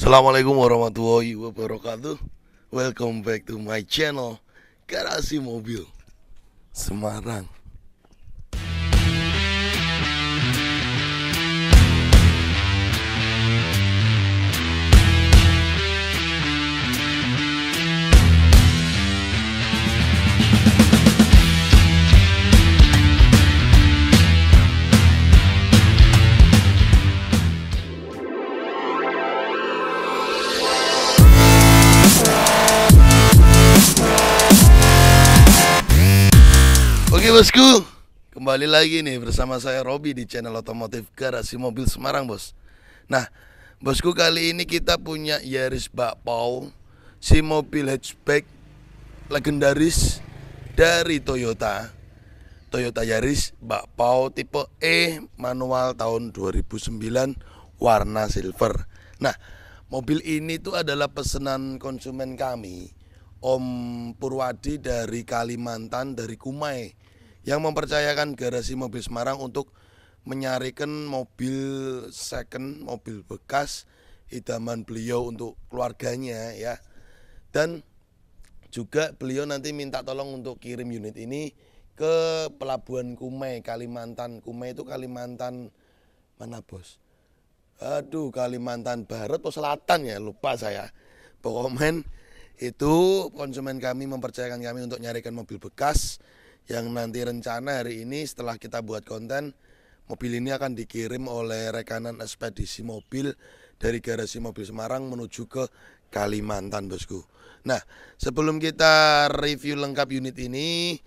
Assalamualaikum warahmatullahi wabarakatuh. Welcome back to my channel Garasi Mobil Semarang. Oke bosku, kembali lagi nih bersama saya Robi di channel otomotif Garasi Mobil Semarang bos. Nah bosku, kali ini kita punya Yaris Bakpao, si mobil hatchback legendaris dari Toyota Yaris Bakpao tipe E manual tahun 2009 warna silver. Nah mobil ini tuh adalah pesanan konsumen kami, Om Purwadi dari Kalimantan, dari Kumai, yang mempercayakan Garasi Mobil Semarang untuk menyarikan mobil second, mobil bekas idaman beliau untuk keluarganya ya. Dan juga beliau nanti minta tolong untuk kirim unit ini ke pelabuhan Kumai, Kalimantan. Kumai itu Kalimantan mana bos? Aduh, Kalimantan Barat atau Selatan ya, lupa saya. Pokoknya itu konsumen kami mempercayakan kami untuk nyarikan mobil bekas yang nanti rencana hari ini setelah kita buat konten, mobil ini akan dikirim oleh rekanan ekspedisi mobil dari Garasi Mobil Semarang menuju ke Kalimantan bosku. Nah sebelum kita review lengkap unit ini,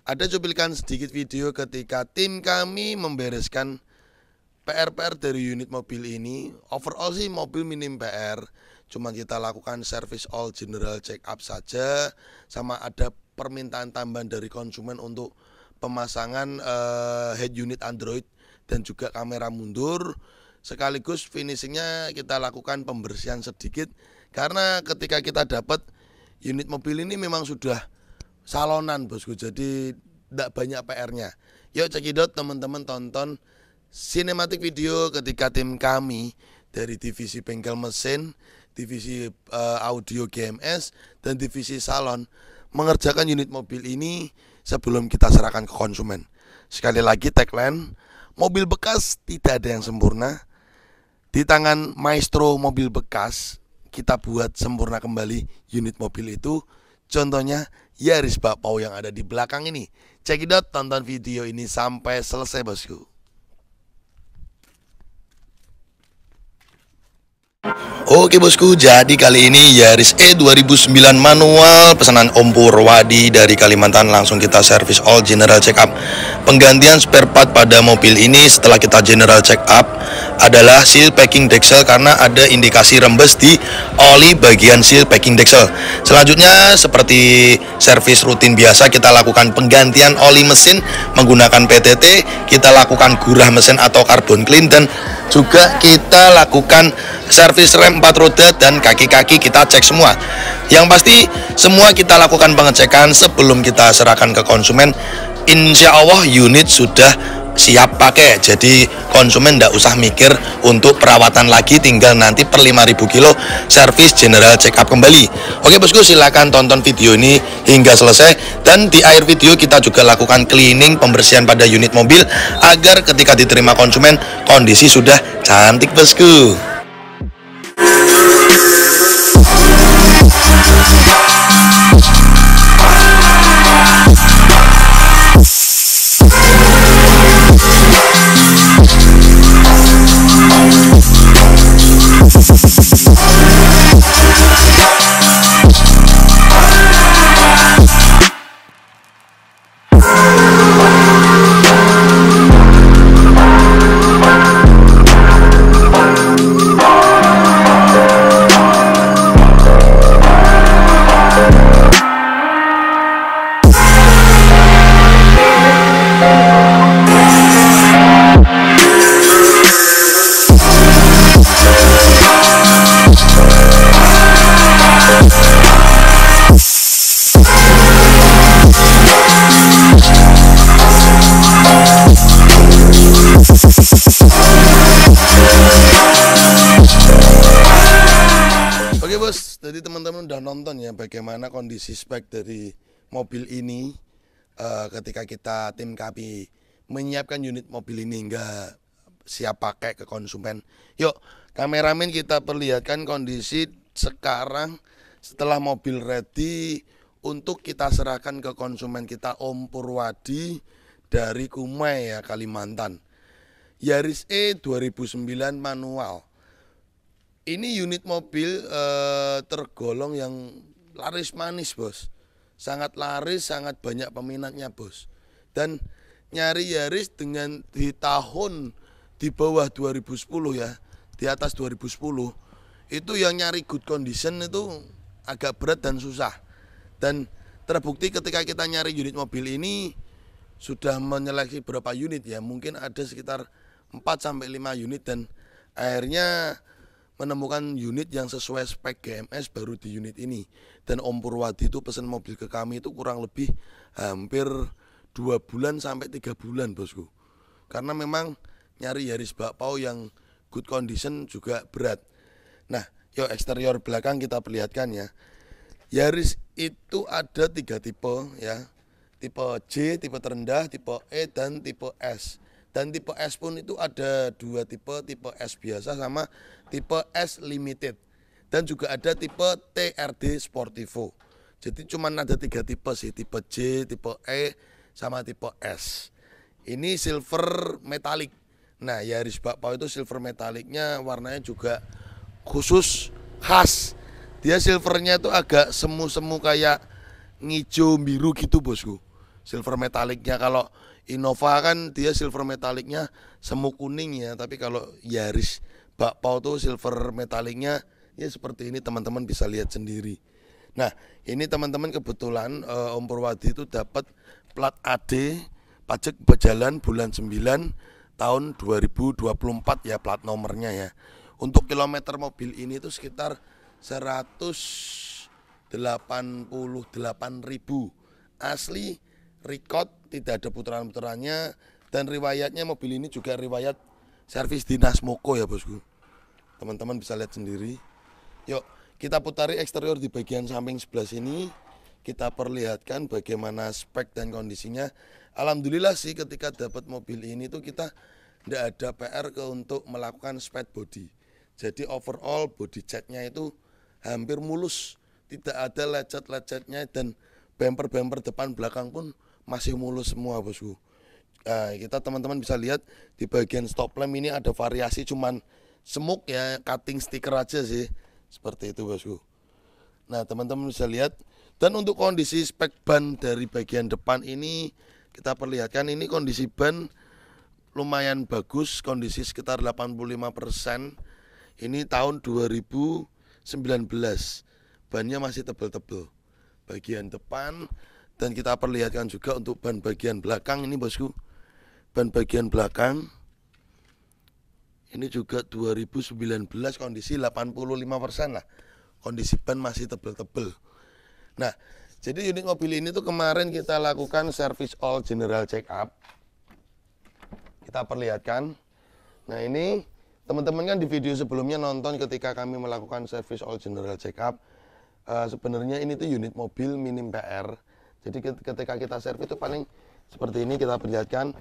ada cuplikan sedikit video ketika tim kami membereskan PR-PR dari unit mobil ini. Overall sih mobil minim PR, cuma kita lakukan service all general check up saja, sama ada permintaan tambahan dari konsumen untuk pemasangan head unit Android dan juga kamera mundur. Sekaligus finishingnya kita lakukan pembersihan sedikit, karena ketika kita dapat unit mobil ini memang sudah salonan bosku, jadi tidak banyak PR-nya. Yuk cekidot teman-teman, tonton sinematik video ketika tim kami dari divisi bengkel mesin, divisi audio GMS, dan divisi salon mengerjakan unit mobil ini sebelum kita serahkan ke konsumen. Sekali lagi tagline, mobil bekas tidak ada yang sempurna. Di tangan maestro mobil bekas, kita buat sempurna kembali unit mobil itu. Contohnya Yaris Bakpao yang ada di belakang ini. Cekidot, tonton video ini sampai selesai bosku. Oke bosku, jadi kali ini Yaris E 2009 manual pesanan Om Purwadi dari Kalimantan langsung kita servis all general check up. Penggantian spare part pada mobil ini setelah kita general check up adalah seal packing deksel, karena ada indikasi rembes di oli bagian seal packing deksel. Selanjutnya seperti servis rutin biasa, kita lakukan penggantian oli mesin menggunakan PTT, kita lakukan gurah mesin atau carbon clean, dan juga kita lakukan servis rem 4 roda dan kaki-kaki kita cek semua. Yang pasti semua kita lakukan pengecekan sebelum kita serahkan ke konsumen. Insya Allah unit sudah siap pakai, jadi konsumen tidak usah mikir untuk perawatan lagi, tinggal nanti per 5.000 kilo servis general check up kembali. Oke bosku, silakan tonton video ini hingga selesai, dan di akhir video kita juga lakukan cleaning, pembersihan pada unit mobil agar ketika diterima konsumen kondisi sudah cantik bosku. Jadi teman-teman udah nonton ya bagaimana kondisi spek dari mobil ini ketika kita tim KAPI menyiapkan unit mobil ini hingga siap pakai ke konsumen. Yuk kameramen kita perlihatkan kondisi sekarang setelah mobil ready untuk kita serahkan ke konsumen kita, Om Purwadi dari Kumai ya, Kalimantan. Yaris E 2009 manual. Ini unit mobil tergolong yang laris manis, bos. Sangat laris, sangat banyak peminatnya, bos. Dan nyari Yaris dengan di tahun di bawah 2010 ya, di atas 2010, itu yang nyari good condition itu agak berat dan susah. Dan terbukti ketika kita nyari unit mobil ini sudah menyeleksi berapa unit ya, mungkin ada sekitar 4-5 unit dan akhirnya menemukan unit yang sesuai spek GMS baru di unit ini. Dan Om Purwadi itu pesan mobil ke kami itu kurang lebih hampir 2 bulan sampai 3 bulan, bosku. Karena memang nyari Yaris bakpao yang good condition juga berat. Nah, yuk eksterior belakang kita perlihatkan ya. Yaris itu ada 3 tipe ya. Tipe J, tipe terendah, tipe E, dan tipe S. Dan tipe S pun itu ada 2 tipe S biasa sama tipe S limited. Dan juga ada tipe TRD Sportivo. Jadi cuma ada 3 tipe sih, tipe J, tipe E, sama tipe S. Ini silver metalik. Nah, Yaris bakpao itu silver metaliknya warnanya juga khusus khas. Dia silvernya itu agak semu-semu kayak ngijau biru gitu, bosku. Silver metaliknya, kalau Innova kan dia silver metaliknya semu kuning ya, tapi kalau Yaris bakpao tuh silver metaliknya ya seperti ini, teman-teman bisa lihat sendiri. Nah, ini teman-teman kebetulan Om Purwadi itu dapat plat AD pajak berjalan bulan 9 tahun 2024 ya, plat nomornya ya. Untuk kilometer mobil ini tuh sekitar 188.000 asli, record, tidak ada putaran-putarannya. Dan riwayatnya mobil ini juga riwayat servis dinas Moko ya, bosku. Teman-teman bisa lihat sendiri. Yuk kita putari eksterior di bagian samping sebelah sini. Kita perlihatkan bagaimana spek dan kondisinya. Alhamdulillah sih ketika dapat mobil ini tuh kita tidak ada PR untuk melakukan spek body. Jadi overall body catnya itu hampir mulus, tidak ada lecet-lecetnya, dan bumper-bumper depan belakang pun masih mulus semua, bosku. Kita teman-teman bisa lihat di bagian stop lamp ini ada variasi, cuman semuk ya, cutting stiker aja sih, seperti itu, bosku. Nah, teman-teman bisa lihat. Dan untuk kondisi spek ban dari bagian depan ini kita perlihatkan, ini kondisi ban lumayan bagus, kondisi sekitar 85%. Ini tahun 2019, bannya masih tebal-tebal bagian depan. Dan kita perlihatkan juga untuk ban bagian belakang ini, bosku. Ban bagian belakang ini juga 2019, kondisi 85% lah. Kondisi ban masih tebal-tebal. Nah, jadi unit mobil ini tuh kemarin kita lakukan service all general check up. Kita perlihatkan. Nah, ini teman-teman kan di video sebelumnya nonton ketika kami melakukan service all general check up. Sebenarnya ini tuh unit mobil minim PR. Jadi ketika kita servis itu paling seperti ini, kita perlihatkan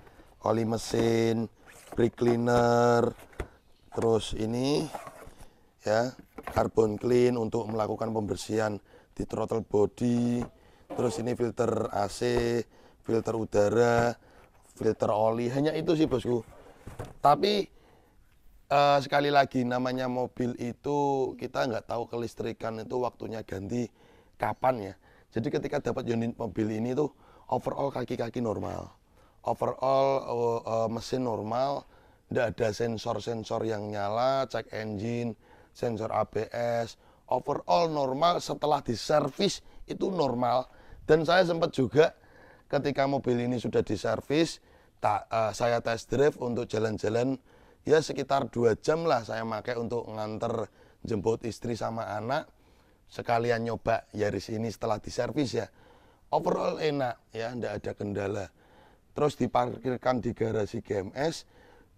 oli mesin, brake cleaner, terus ini ya carbon clean untuk melakukan pembersihan di throttle body, terus ini filter AC, filter udara, filter oli, hanya itu sih, bosku. Tapi sekali lagi namanya mobil itu kita nggak tahu kelistrikan itu waktunya ganti kapan ya. Jadi ketika dapat unit mobil ini tuh overall kaki-kaki normal, overall mesin normal, tidak ada sensor-sensor yang nyala, cek engine, sensor ABS, overall normal. Setelah diservis itu normal. Dan saya sempat juga ketika mobil ini sudah diservis, saya test drive untuk jalan-jalan ya sekitar 2 jam lah saya pakai untuk nganter jemput istri sama anak, sekalian nyoba Yaris ini setelah diservis ya. Overall enak ya, tidak ada kendala. Terus diparkirkan di garasi GMS,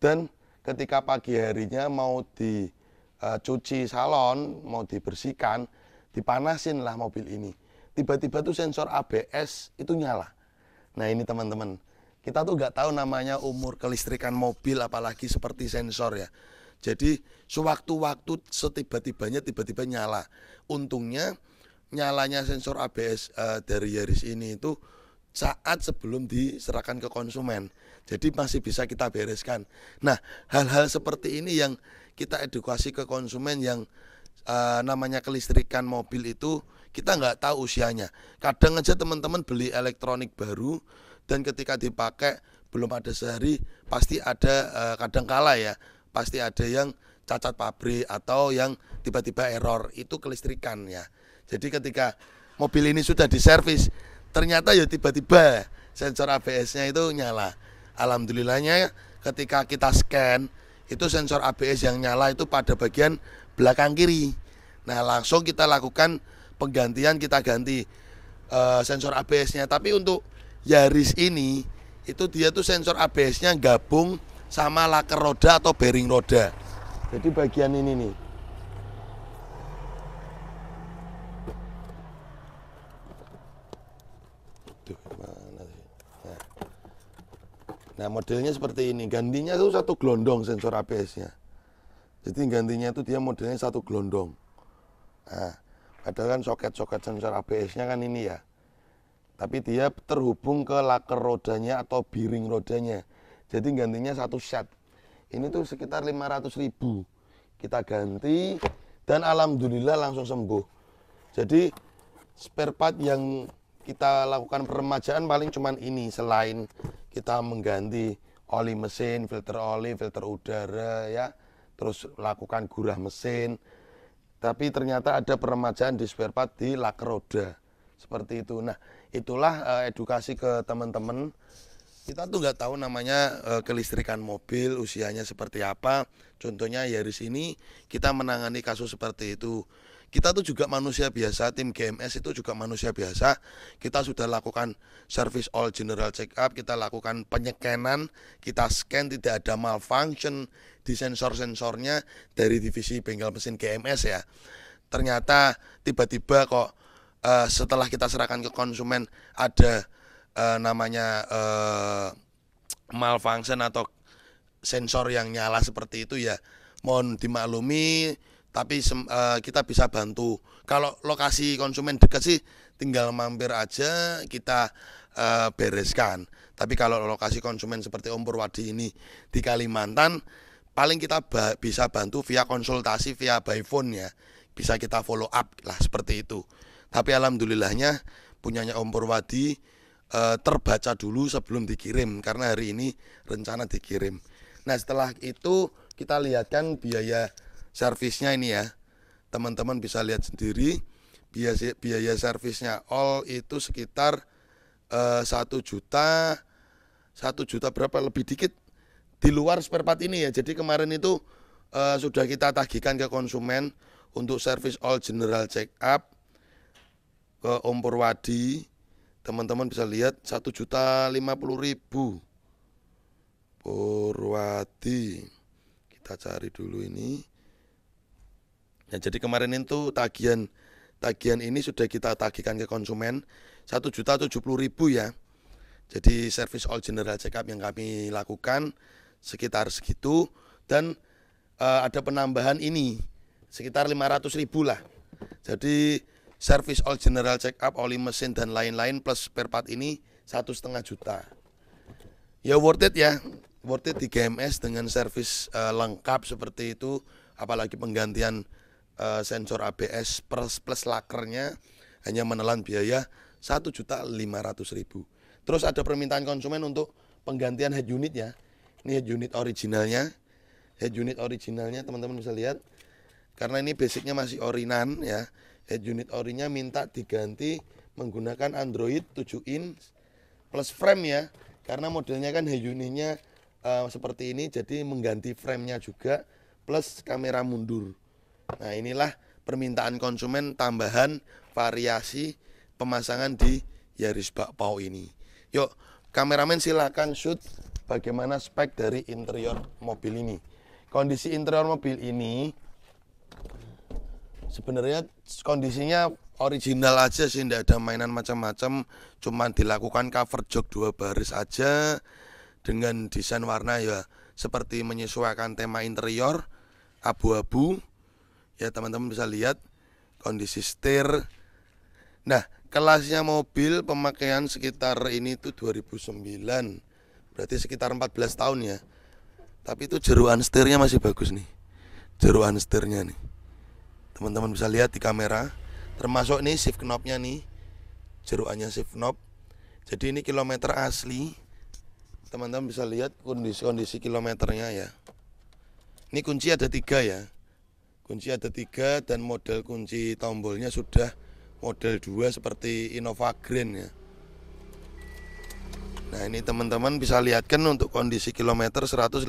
dan ketika pagi harinya mau dicuci salon, mau dibersihkan, dipanasin lah mobil ini. Tiba-tiba tuh sensor ABS itu nyala. Nah ini teman-teman, kita tuh nggak tahu namanya umur kelistrikan mobil, apalagi seperti sensor ya. Jadi sewaktu-waktu setiba-tibanya tiba-tiba nyala. Untungnya nyalanya sensor ABS dari Yaris ini itu saat sebelum diserahkan ke konsumen. Jadi masih bisa kita bereskan. Nah, hal-hal seperti ini yang kita edukasi ke konsumen yang namanya kelistrikan mobil itu kita nggak tahu usianya. Kadang aja teman-teman beli elektronik baru dan ketika dipakai belum ada sehari pasti ada kadang kala ya, pasti ada yang cacat pabrik atau yang tiba-tiba error, itu kelistrikan ya. Jadi ketika mobil ini sudah diservis, ternyata ya tiba-tiba sensor ABS-nya itu nyala. Alhamdulillahnya ketika kita scan, itu sensor ABS yang nyala itu pada bagian belakang kiri. Nah langsung kita lakukan penggantian, kita ganti sensor ABS-nya. Tapi untuk Yaris ini, itu dia tuh sensor ABS-nya gabung sama laker roda atau bearing roda. Jadi bagian ini nih. Nah modelnya seperti ini, gantinya itu satu gelondong sensor ABS-nya. Jadi gantinya itu dia modelnya satu gelondong. Nah, padahal kan soket-soket sensor ABS-nya kan ini ya. Tapi dia terhubung ke laker rodanya atau bearing rodanya. Jadi gantinya satu set. Ini tuh sekitar 500.000. Kita ganti dan alhamdulillah langsung sembuh. Jadi spare part yang kita lakukan peremajaan paling cuman ini, selain kita mengganti oli mesin, filter oli, filter udara ya, terus lakukan gurah mesin. Tapi ternyata ada peremajaan di spare part di laker roda. Seperti itu. Nah, itulah edukasi ke teman-teman. Kita tuh nggak tahu namanya kelistrikan mobil, usianya seperti apa. Contohnya Yaris ini kita menangani kasus seperti itu. Kita tuh juga manusia biasa, tim GMS itu juga manusia biasa. Kita sudah lakukan service all general check up, kita lakukan penyekenan, kita scan tidak ada malfunction di sensor-sensornya dari divisi bengkel mesin GMS ya. Ternyata tiba-tiba kok setelah kita serahkan ke konsumen ada namanya malfunction atau sensor yang nyala seperti itu ya. Mohon dimaklumi. Tapi kita bisa bantu. Kalau lokasi konsumen dekat sih tinggal mampir aja kita bereskan. Tapi kalau lokasi konsumen seperti Om Purwadi ini di Kalimantan, paling kita bisa bantu via konsultasi, via by phone ya. Bisa kita follow up lah seperti itu. Tapi alhamdulillahnya punyanya Om Purwadi terbaca dulu sebelum dikirim. Karena hari ini rencana dikirim. Nah setelah itu kita lihatkan biaya servisnya ini ya, teman-teman bisa lihat sendiri biaya servisnya all itu sekitar 1 juta berapa lebih dikit di luar spare part ini ya. Jadi kemarin itu sudah kita tagihkan ke konsumen untuk servis all general check up ke Om Purwadi. Teman-teman bisa lihat 1.050.000 Purwadi. Kita cari dulu ini. Ya, jadi kemarin itu tagihan ini sudah kita tagihkan ke konsumen 1.070.000 ya. Jadi service all general check up yang kami lakukan sekitar segitu dan ada penambahan ini sekitar 500.000 lah. Jadi service all general check up, oli mesin dan lain-lain plus spare part ini 1,5 juta. Ya worth it ya, worth it di GMS dengan service lengkap seperti itu, apalagi penggantian sensor ABS plus lakernya hanya menelan biaya 1.500.000. Terus ada permintaan konsumen untuk penggantian head unit ya. Ini head unit originalnya. Head unit originalnya teman-teman bisa lihat. Karena ini basicnya masih orinan ya. Head unit orinya minta diganti menggunakan Android 7 inch plus frame ya. Karena modelnya kan head unitnya seperti ini, jadi mengganti framenya juga plus kamera mundur. Nah inilah permintaan konsumen tambahan variasi pemasangan di Yaris Bakpao ini. Yuk kameramen silakan shoot bagaimana spek dari interior mobil ini. Kondisi interior mobil ini Sebenarnya kondisinya original aja sih, tidak ada mainan macam-macam, cuman dilakukan cover jok 2 baris aja dengan desain warna ya seperti menyesuaikan tema interior abu-abu. Ya teman-teman bisa lihat kondisi setir. Nah, kelasnya mobil pemakaian sekitar ini tuh 2009, berarti sekitar 14 tahun ya. Tapi itu jeruan setirnya masih bagus nih, jeruan setirnya nih. Teman-teman bisa lihat di kamera, termasuk nih shift knobnya nih, jeruannya shift knob. Jadi ini kilometer asli. Teman-teman bisa lihat kondisi kilometernya ya. Ini kunci ada 3 ya. Kunci ada 3 dan model kunci tombolnya sudah model 2 seperti Innova Grand ya. Nah ini teman-teman bisa lihatkan untuk kondisi kilometer 188.000.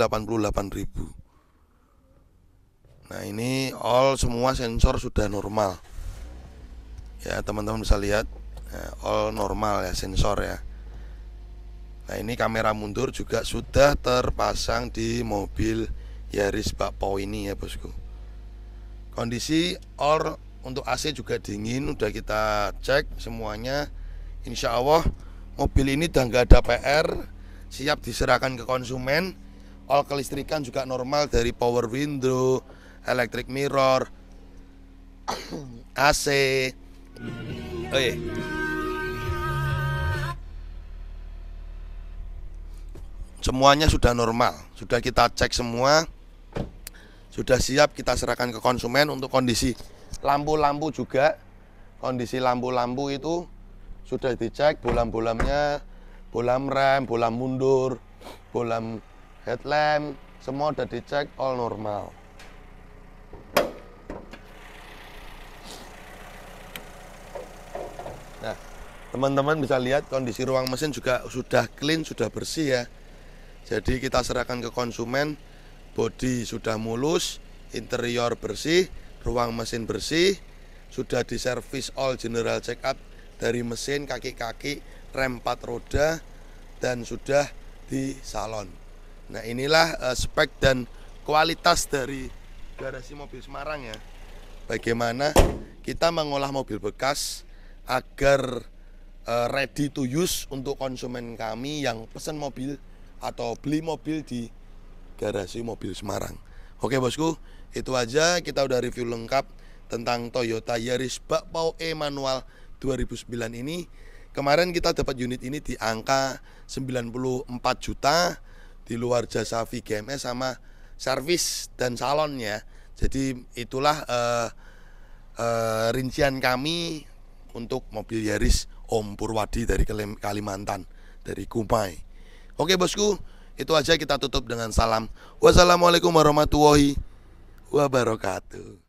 Nah ini all semua sensor sudah normal. Ya teman-teman bisa lihat, all normal ya sensor ya. Nah ini kamera mundur juga sudah terpasang di mobil Yaris Bakpao ini ya bosku. Kondisi all untuk AC juga dingin, udah kita cek semuanya. Insya Allah mobil ini udah nggak ada PR, siap diserahkan ke konsumen. All kelistrikan juga normal dari power window, electric mirror, AC. Oh iya. Semuanya sudah normal, sudah kita cek semua, sudah siap kita serahkan ke konsumen. Untuk kondisi lampu-lampu juga, kondisi lampu-lampu itu sudah dicek, bolam-bolamnya, bolam rem, bolam mundur, bolam headlamp, semua sudah dicek, all normal. Nah, teman-teman bisa lihat kondisi ruang mesin juga sudah clean, sudah bersih ya. Jadi kita serahkan ke konsumen, bodi sudah mulus, interior bersih, ruang mesin bersih, sudah diservis all general check up dari mesin, kaki-kaki, rem 4 roda, dan sudah di salon. Nah inilah spek dan kualitas dari Garasi Mobil Semarang ya. Bagaimana kita mengolah mobil bekas agar ready to use untuk konsumen kami yang pesan mobil atau beli mobil di Garasi Mobil Semarang. Oke bosku, itu aja, kita udah review lengkap tentang Toyota Yaris Bakpao E manual 2009 ini. Kemarin kita dapat unit ini di angka 94 juta, di luar jasa VGMS sama servis dan salonnya. Jadi itulah rincian kami untuk mobil Yaris Om Purwadi dari Kalimantan, dari Kumai. Oke bosku, itu aja, kita tutup dengan salam. Wassalamualaikum warahmatullahi wabarakatuh.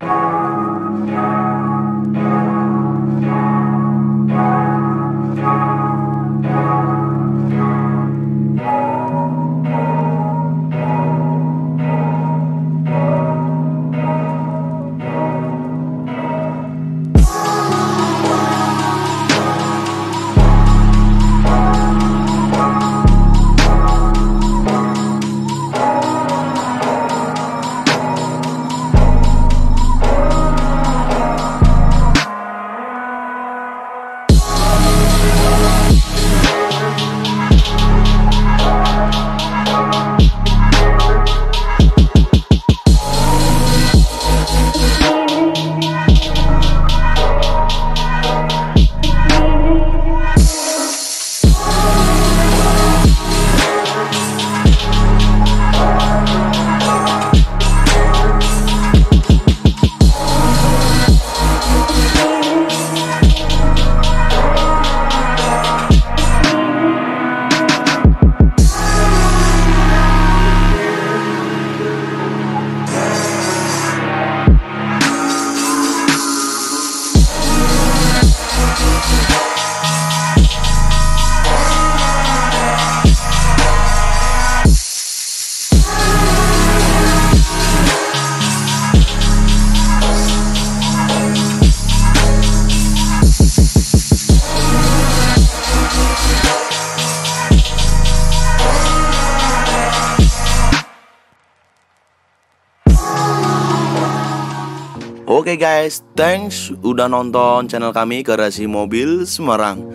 Oke guys, thanks udah nonton channel kami Garasi Mobil Semarang.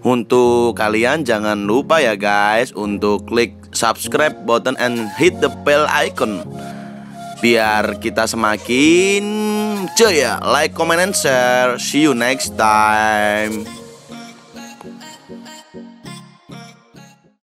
Untuk kalian jangan lupa ya guys untuk klik subscribe button and hit the bell icon biar kita semakin jaya. Like, comment, and share. See you next time.